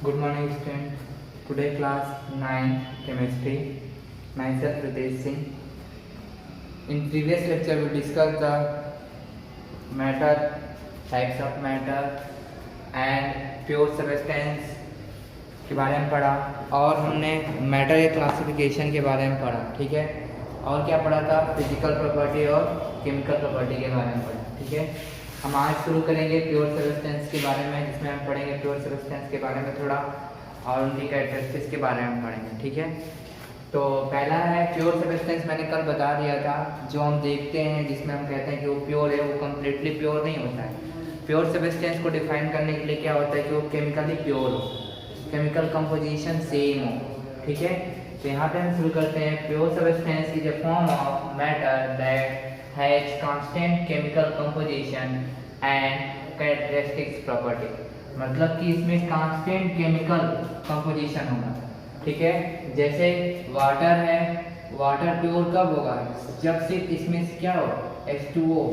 Good morning, students. Today, class 9 chemistry. Myself Ritesh Singh. In previous lecture, we discussed the matter, types of matter, and pure substance के बारे में पढ़ा और हमने matter के classification के बारे में पढ़ा। ठीक है, और क्या पढ़ा था? फिजिकल प्रॉपर्टी और केमिकल प्रॉपर्टी के बारे में पढ़ा। ठीक है, हम आज शुरू करेंगे प्योर सब्सटेंस के बारे में, जिसमें हम पढ़ेंगे प्योर सब्सटेंस के बारे में थोड़ा और उनकी कैरेक्टरिस्टिक्स के बारे में पढ़ेंगे। ठीक है, तो पहला है प्योर सब्सटेंस। मैंने कल बता दिया था, जो हम देखते हैं जिसमें हम कहते हैं कि वो प्योर है, वो कम्प्लीटली प्योर नहीं होता है। प्योर सब्सटेंस को डिफाइन करने के लिए क्या होता है कि वो केमिकली प्योर हो, केमिकल कंपोजिशन सेम हो। ठीक है, तो यहाँ पे हम शुरू करते हैं। Pure substance is a form of matter that has constant chemical composition and characteristics property. मतलब कि इसमें कांस्टेंट केमिकल कंपोजिशन होगा। ठीक है, जैसे वाटर है, वाटर प्योर कब होगा? जब सिर्फ इसमें क्या हो, H2O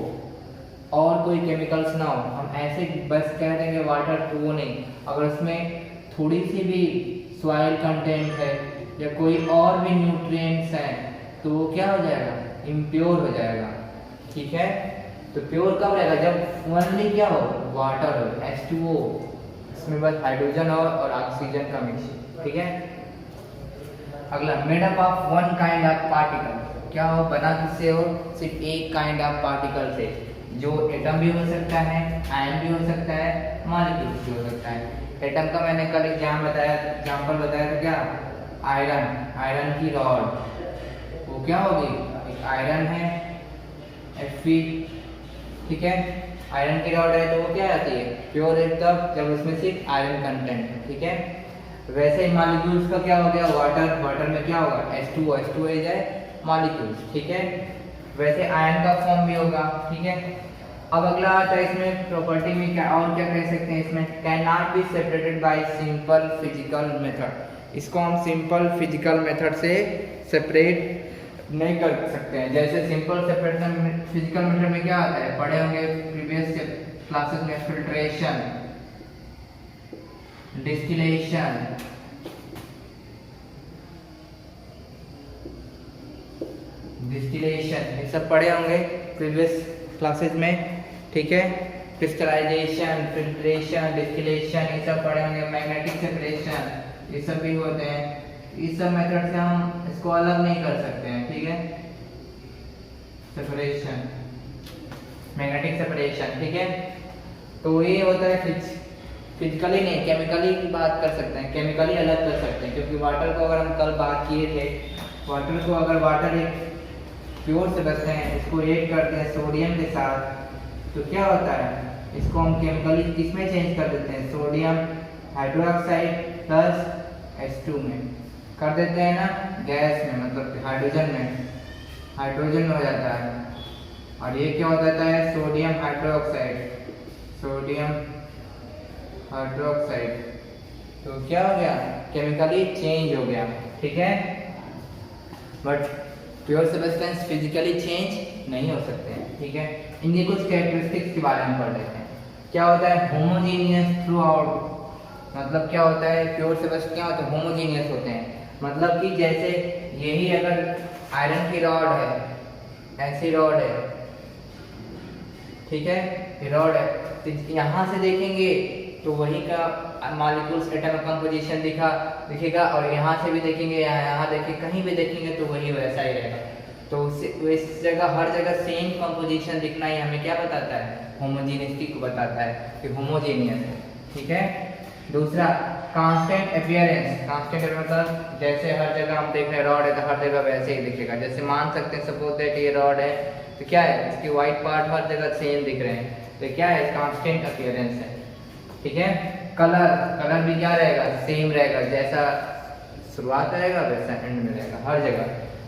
और कोई केमिकल्स ना हो। हम ऐसे बस कह देंगे वाटर प्योर नहीं, अगर उसमें थोड़ी सी भी सॉइल कंटेंट है या कोई और भी न्यूट्रिएंट्स हैं तो वो क्या हो जाएगा? इम्प्योर हो जाएगा। ठीक है, तो प्योर कब रहेगा? जब ओनली क्या हो, वाटर हो, H2O, इसमें बस हाइड्रोजन और ऑक्सीजन का मिक्सचर। ठीक है, अगला made up of one kind of particle. क्या हो, बना किससे हो? सिर्फ एक काइंड ऑफ पार्टिकल से, जो एटम भी हो सकता है, आयन भी हो सकता है, मॉलिक्यूल्स भी हो सकता है। एटम का मैंने कल एग्जाम्पल बताया था क्या? आयरन की रॉड, वो क्या होगी? एक आयरन है Fe। ठीक है, आयरन की रॉड है तो वो क्या आती है? प्योर है तब जब उसमें सिर्फ आयरन कंटेंट है। ठीक है, वैसे ही मॉलिक्यूल्स का क्या हो गया? वाटर में क्या होगा? H2O है जाए मॉलिक्यूल्स। ठीक है, वैसे आयन का फॉर्म भी होगा। ठीक है, अब अगला आता है इसमें प्रॉपर्टी में क्या और क्या कह सकते हैं? इसमें can not be separated by simple physical method. इसको हम सिंपल फिजिकल मेथड से सेपरेट नहीं कर सकते हैं। जैसे सिंपल सेपरेशन फिजिकल मेथड में क्या आता है, पढ़े होंगे प्रीवियस क्लासेस में, फिल्ट्रेशन, डिस्टिलेशन, ये सब पढ़े होंगे प्रीवियस क्लासेस में। ठीक है, क्रिस्टलाइजेशन, फिल्ट्रेशन, डिस्टिलेशन, ये सब पढ़े होंगे। मैग्नेटिक सेपरेशन, ये सब भी होते हैं। इस सब मेथड से हम इसको अलग नहीं कर सकते हैं। ठीक है, सेपरेशन, मैग्नेटिक सेपरेशन। ठीक है, तो ये होता है फिजिकली नहीं, केमिकली की बात कर सकते हैं, केमिकली अलग कर सकते हैं। क्योंकि वाटर को अगर हम कल बात किए थे, वाटर एक प्योर से बचते हैं, इसको एक करते हैं सोडियम के साथ, तो क्या होता है? इसको हम केमिकली किसमें चेंज कर देते हैं? सोडियम हाइड्रोक्साइड प्लस H2 में कर देते हैं ना, गैस में, मतलब हाइड्रोजन में हो जाता है। और ये क्या हो जाता है? Sodium hydroxide. तो क्या हो गया? केमिकली चेंज हो गया। ठीक है, but pure substance physically change नहीं हो सकते हैं। ठीक है, इनकी कुछ कैरेक्टरिस्टिक्स के बारे में पढ़ लेते हैं। क्या होता है? Homogeneous through out. मतलब क्या होता है? प्योर सब्सटेंस क्या होता है? होमोजीनियस होते हैं। मतलब कि जैसे यही अगर आयरन की रॉड है, ऐसी रॉड है, ठीक है, ये रॉड है, तो यहाँ से देखेंगे तो वही का मॉलिक्यूल्स एटम कंपोजिशन दिखेगा, और यहाँ से भी देखेंगे, यहाँ देखिए, कहीं भी देखेंगे तो वही वैसा ही रहेगा। तो इस जगह हर जगह सेम कंपोजिशन दिखना ही हमें क्या बताता है? होमोजीनियसिटी को बताता है कि होमोजीनियस है। ठीक है, दूसरा कांस्टेंट अपीयरेंस। कांस्टेंट मतलब जैसे हर जगह हम देख रहे हैं रॉड है तो हर जगह वैसे ही दिखेगा। जैसे मान सकते हैं सपोज दैट ये रॉड है तो क्या है, इसके व्हाइट पार्ट हर जगह सेम दिख रहे हैं, तो क्या है? कांस्टेंट अपीयरेंस है। ठीक है, कलर भी क्या रहेगा? सेम रहेगा, जैसा शुरुआत रहेगा वैसा एंड में रहेगा हर जगह।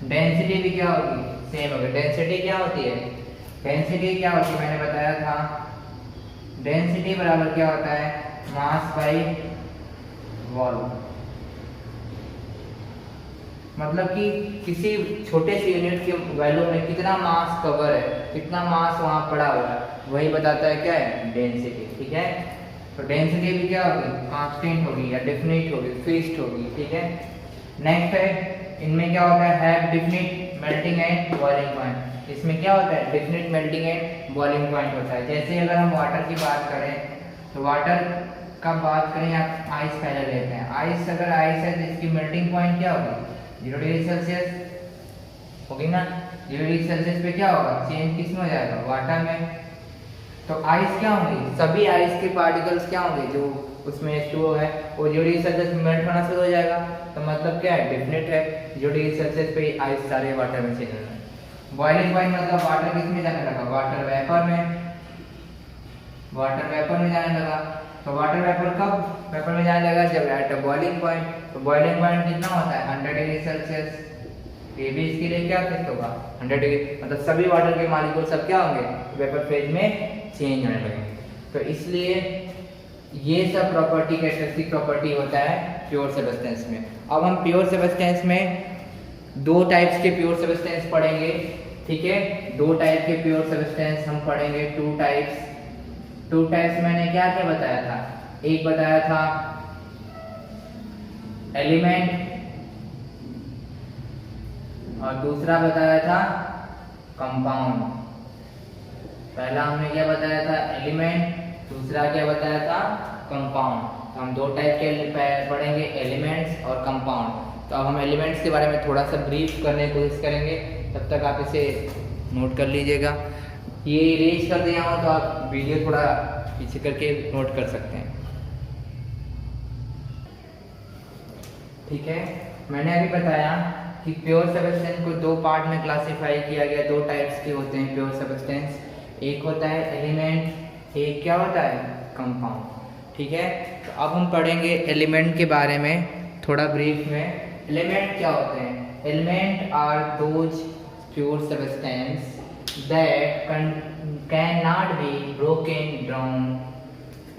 डेंसिटी भी क्या होगी? सेम होगी। डेंसिटी क्या होती है? मैंने बताया था, डेंसिटी बराबर क्या होता है? Mass by volume. मतलब कि किसी छोटे से यूनिट के वैल्यू में कितना मास कवर है, कितना मास वहाँ पड़ा हुआ है, वही बताता है क्या है? डेंसिटी। ठीक है, तो डेंसिटी भी क्या होगी, कांस्टेंट होगी या डेफिनिट होगी, फिक्स्ड होगी, ठीक है। नेक्स्ट है, इनमें क्या होता है, have definite melting and boiling point. इसमें क्या होता है, definite melting and boiling point होता है। जैसे अगर हम वाटर की बात करें तो वाटर का बात करें, आप आइस पहले लेते हैं। आइस अगर आइस है तो इसकी मेल्टिंग पॉइंट क्या होगी, 0 डिग्री सेल्सियस होगी ना। 0 डिग्री सेल्सियस पे क्या होगा, चेंज किस में हो जाएगा, वाटर में। तो आइस क्या होंगी, सभी आइस के पार्टिकल्स क्या होंगे जो उसमें H2O है वो 0 डिग्री सेल्सियस में मेल्ट होना शुरू हो जाएगा। तो मतलब क्या है, डेफिनेट है 0 डिग्री सेल्सियस पे आइस सारे वाटर में चेंज होना है। बॉइलिंग पॉइंट मतलब वाटर किस में जाने लगा, वाटर वेपर में, वाटर वेपर में जाने लगा। तो वाटर वेपर कब वेपर में जाने लगा, जब एट अ बॉइलिंग पॉइंट। तो बॉइलिंग पॉइंट कितना होता है, 100 डिग्री सेल्सियस। ये भी इसके लिए क्या फिक्स होगा, 100 डिग्री। मतलब सभी वाटर के मॉलिक्यूल सब क्या होंगे, वेपर फेज में चेंज होने लगेंगे। तो इसलिए ये सब प्रॉपर्टी कैरेक्टरिस्टिक प्रॉपर्टी होता है प्योर सब्सटेंस में। अब हम प्योर सब्सटेंस में दो टाइप्स के प्योर सब्सटेंस पढ़ेंगे, ठीक है। दो टाइप के प्योर सब्सटेंस हम पढ़ेंगे, टू टाइप्स मैंने क्या क्या बताया था, एक बताया था एलिमेंट और दूसरा बताया था कंपाउंड। पहला हमने क्या बताया था, एलिमेंट, दूसरा क्या बताया था, कंपाउंड। तो हम दो टाइप के पढ़ेंगे, एलिमेंट्स और कंपाउंड। तो अब हम एलिमेंट्स के बारे में थोड़ा सा ब्रीफ करने की कोशिश करेंगे, तब तक आप इसे नोट कर लीजिएगा। ये इरेज कर दिया हो तो आप वीडियो थोड़ा पीछे करके नोट कर सकते हैं, ठीक है। मैंने अभी बताया कि प्योर सब्सटेंस को दो पार्ट में क्लासिफाई किया गया, दो टाइप्स के होते हैं प्योर सब्सटेंस। एक होता है एलिमेंट, एक क्या होता है, कंपाउंड, ठीक है। तो अब हम पढ़ेंगे एलिमेंट के बारे में थोड़ा ब्रीफ में। एलिमेंट क्या होते हैं, element are those pure substance that cannot be broken down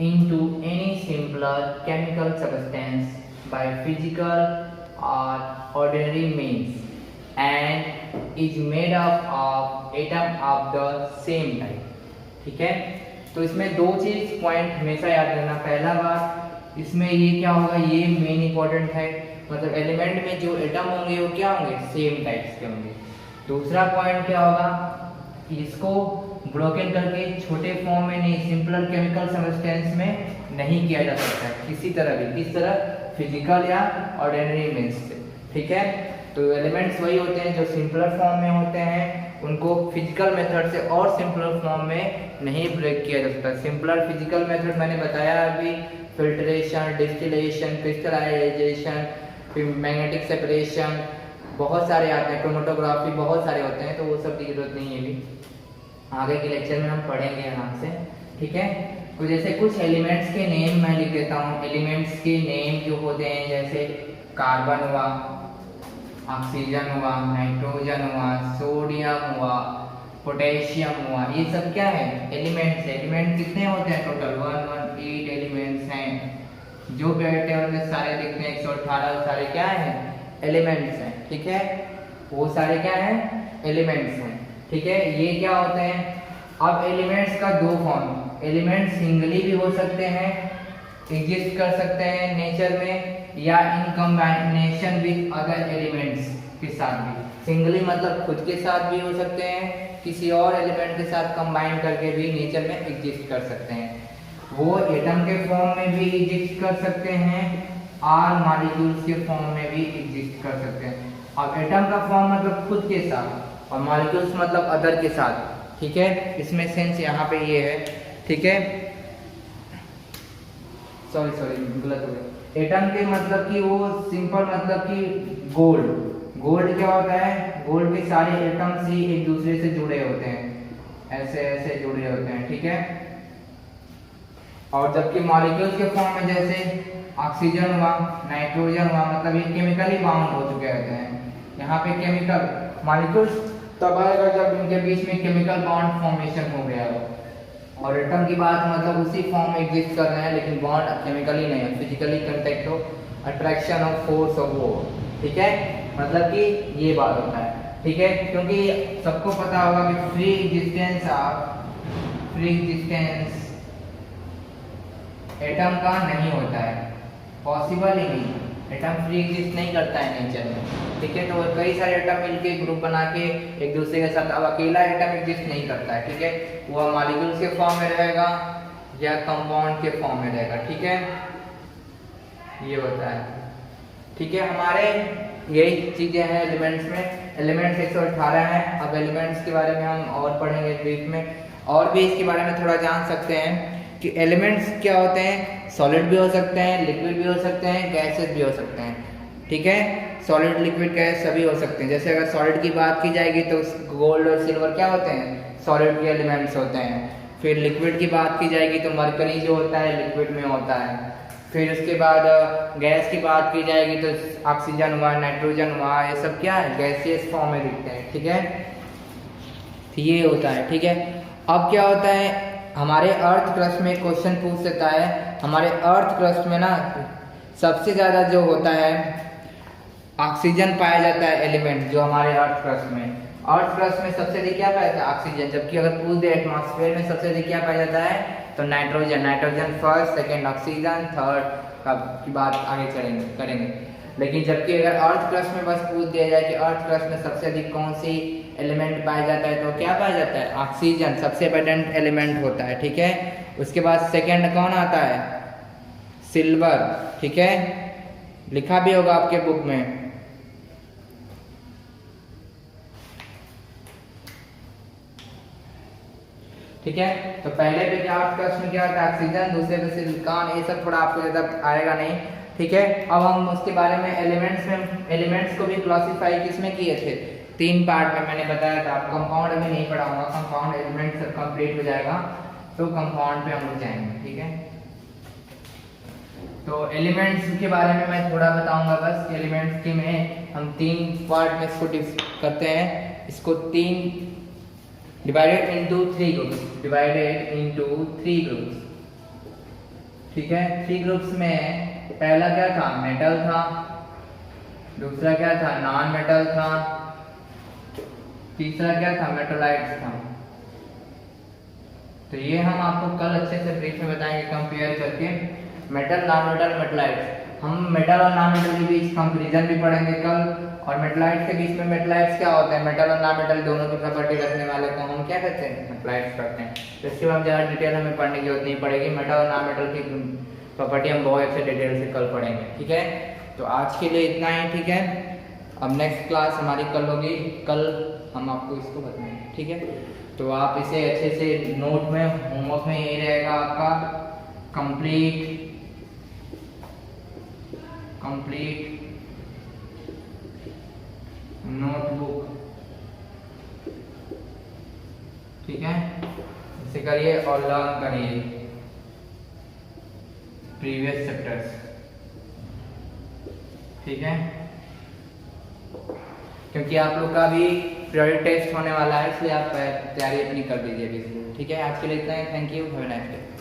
into any simpler chemical substance by physical or ordinary means and is made up of atom of the same type, ठीक है। तो इसमें दो चीज point हमेशा याद रखना। पहला बात, इसमें ये क्या होगा, ये मेन इंपॉर्टेंट है, मतलब एलिमेंट में जो एटम होंगे वो क्या होंगे, सेम टाइप्स के होंगे। दूसरा पॉइंट क्या होगा, इसको ब्रोकन करके छोटे फॉर्म में नहीं, सिंपलर केमिकल सब्सटेंस में नहीं किया जा सकता है किसी तरह भी, किस तरह, फिजिकल या ऑर्डिनरी मींस से, ठीक है। तो एलिमेंट्स वही होते हैं जो सिंपलर फॉर्म में होते हैं, उनको फिजिकल मेथड से और सिंपलर फॉर्म में नहीं ब्रेक किया जा सकता। सिंपलर फिजिकल मेथड मैंने बताया अभी, फिल्ट्रेशन, डिस्टिलेशन, क्रिस्टलाइजेशन, फिर मैग्नेटिक सेपरेशन, बहुत सारे आते हैं, क्रोमेटोग्राफी, बहुत सारे होते हैं। तो वो सब की जरूरत नहीं है, भी आगे के लेक्चर में हम पढ़ेंगे आराम से, ठीक है। तो जैसे कुछ एलिमेंट्स के नेम मैं लिख देता हूँ। एलिमेंट्स के नेम जो होते हैं, जैसे कार्बन हुआ, ऑक्सीजन हुआ, नाइट्रोजन हुआ, सोडियम हुआ, पोटेशियम हुआ, ये सब क्या है, एलिमेंट्स। एलिमेंट कितने होते हैं टोटल, 118 एलिमेंट्स हैं। जो पेरियोडिक टेबल में सारे दिखते हैं 118, सारे क्या हैं, एलिमेंट्स हैं, ठीक है। वो सारे क्या हैं, एलिमेंट्स हैं, ठीक है। ये क्या होते हैं, अब एलिमेंट्स का दो फॉर्म, एलिमेंट सिंगली भी हो सकते हैं, एग्जिस्ट कर सकते हैं नेचर में, या in combination with other elements के साथ भी। सिंगली मतलब खुद के साथ भी हो सकते हैं, किसी और एलिमेंट के साथ कंबाइन करके भी नेचर में एग्जिस्ट कर सकते हैं। वो एटम के फॉर्म में भी एग्जिस्ट कर सकते हैं और मॉलिक्यूल्स के फॉर्म में भी एग्जिस्ट कर सकते हैं। अब एटम का फॉर्म मतलब खुद के साथ और मॉलिक्यूल्स मतलब अदर के साथ, ठीक है। इसमें सेंस यहाँ पे ये है, ठीक है। सॉरी गलत हो गया। एटम के मतलब कि वो सिंपल मतलब कि गोल्ड क्या होता है, गोल्ड के सारे एटम्स ही एक दूसरे से जुड़े होते हैं, ऐसे ऐसे जुड़े होते हैं, ठीक है। और जबकि मॉलिक्यूल्स के फॉर्म में जैसे ऑक्सीजन हुआ, नाइट्रोजन हुआ, मतलब ये केमिकली बाउंड हो चुके होते हैं। यहाँ पे केमिकल मॉलिक्यूल्स तब आएगा जब इनके बीच में केमिकल बॉन्ड फॉर्मेशन हो गया हो। और एटम की बात मतलब उसी फॉर्म में एग्जिस्ट कर रहे हैं, लेकिन बॉन्ड केमिकली नहीं है, फिजिकली कांटेक्ट हो, अट्रैक्शन ऑफ फोर्स ऑफ वो, ठीक है। मतलब कि ये बात होता है, ठीक है। क्योंकि सबको पता होगा कि फ्री एग्जिस्टेंस एटम का नहीं होता है, पॉसिबल ही नहीं, एटम फ्री एग्जिस्ट नहीं करता है नेचर में, ठीक है। तो कई सारे एटम मिलके ग्रुप बना के एक दूसरे के साथ, अब अकेला एटम एग्जिस्ट नहीं करता है, ठीक है। वह मॉलिक्यूल्स के फॉर्म में रहेगा या कंपाउंड के फॉर्म में रहेगा, ठीक है। ये होता है, ठीक है। हमारे यही चीजें हैं एलिमेंट्स में। एलिमेंट्स 118 हैं। अब एलिमेंट्स के बारे में हम और पढ़ेंगे ब्रीफ में, और भी इसके बारे में थोड़ा जान सकते हैं कि एलिमेंट्स क्या होते हैं। सॉलिड भी हो सकते हैं, लिक्विड भी हो सकते हैं, गैसेस भी हो सकते हैं, ठीक है। सॉलिड, लिक्विड, गैस सभी हो सकते हैं। जैसे अगर सॉलिड की बात की जाएगी तो गोल्ड और सिल्वर क्या होते हैं, सॉलिड के एलिमेंट्स होते हैं। फिर लिक्विड की बात की जाएगी तो मरकरी जो होता है लिक्विड में होता है। फिर उसके बाद गैस की बात की जाएगी तो ऑक्सीजन हुआ, नाइट्रोजन हुआ, ये सब क्या है, गैसियस फॉर्म में दिखते हैं, ठीक है। ये होता है, ठीक है। अब क्या होता है, हमारे अर्थ क्रस्ट में क्वेश्चन पूछ सकता है, हमारे अर्थ क्रस्ट में ना सबसे ज़्यादा जो होता है ऑक्सीजन पाया जाता है एलिमेंट, जो हमारे अर्थ क्रस्ट में, अर्थ क्रस्ट में सबसे अधिक क्या पाया जाता है, ऑक्सीजन। जबकि अगर पूरे एटमॉस्फेयर में सबसे अधिक क्या पाया जाता है, तो nitrogen. Nitrogen first, second oxygen, third की बात आगे करेंगे। लेकिन जबकि अगर अर्थ क्रस्ट में बस पूछ दिया जाए कि अर्थ क्रस्ट में सबसे अधिक कौन सी एलिमेंट पाया जाता है, तो क्या पाया जाता है, ऑक्सीजन सबसे अबंडेंट एलिमेंट होता है, ठीक है। उसके बाद सेकेंड कौन आता है, सिल्वर, ठीक है, लिखा भी होगा आपके बुक में। ठीक है, तो पहले पे क्या अर्थ क्रस्ट में क्या होता है, ऑक्सीजन, दूसरे पे सिलिकॉन, ये सब थोड़ा आपको ज़्यादा आएगा नहीं, ठीक है। अब हम उसके बारे में एलिमेंट्स को भी क्लासिफाई किसमें किए थे, 3 पार्ट में मैंने बताया था। कंपाउंड अभी नहीं पढ़ाऊंगा, कंपाउंड एलिमेंट सब कंप्लीट हो जाएगा तो कंपाउंड पे हम लोग जाएंगे, ठीक है। तो एलिमेंट्स के बारे में मैं थोड़ा बताऊंगा बस। एलिमेंट्स के में हम 3 पार्ट में इसको करते हैं, इसको 3 डिवाइडेड इनटू 3 ग्रुप्स, ठीक है। 3 ग्रुप्स में पहला क्या था, मेटल था, दूसरा क्या था, नॉन मेटल था, तीसरा क्या था, मेटलाइट्स था। तो ये हम आपको कल अच्छे से ब्रीफ में बताएंगे कंपेयर करके, मेटल, नॉन मेटल, मेटलाइट्स। हम मेटल और नॉन मेटल के बीच कंपैरिजन भी पढ़ेंगे कल, और मेटलाइट्स के बीच में मेटलाइट्स क्या होते हैं, मेटल और नॉन मेटल दोनों की प्रॉपर्टी रखने वाले को हम क्या कहते हैं, मेटलाइट्स कहते हैं। तो इसके बाद ज़्यादा डिटेल हमें पढ़ने की जरूरत नहीं पड़ेगी, मेटल और नॉन मेटल की प्रॉपर्टी हम बहुत अच्छे डिटेल से कल पढ़ेंगे, ठीक है। तो आज के लिए इतना ही, ठीक है। अब नेक्स्ट क्लास हमारी कल होगी, कल हम आपको इसको बताएंगे, ठीक है। तो आप इसे अच्छे से नोट में, होमवर्क में यही रहेगा आपका, कंप्लीट नोटबुक, ठीक है। इसे करिए और लर्न करिए प्रीवियस चैप्टर्स, ठीक है। क्योंकि आप लोग का भी पीरियड टेस्ट होने वाला है, इसलिए आप तैयारी अपनी कर दीजिए अभी, ठीक है। आज के लिए इतना ही, thank you, have a nice day.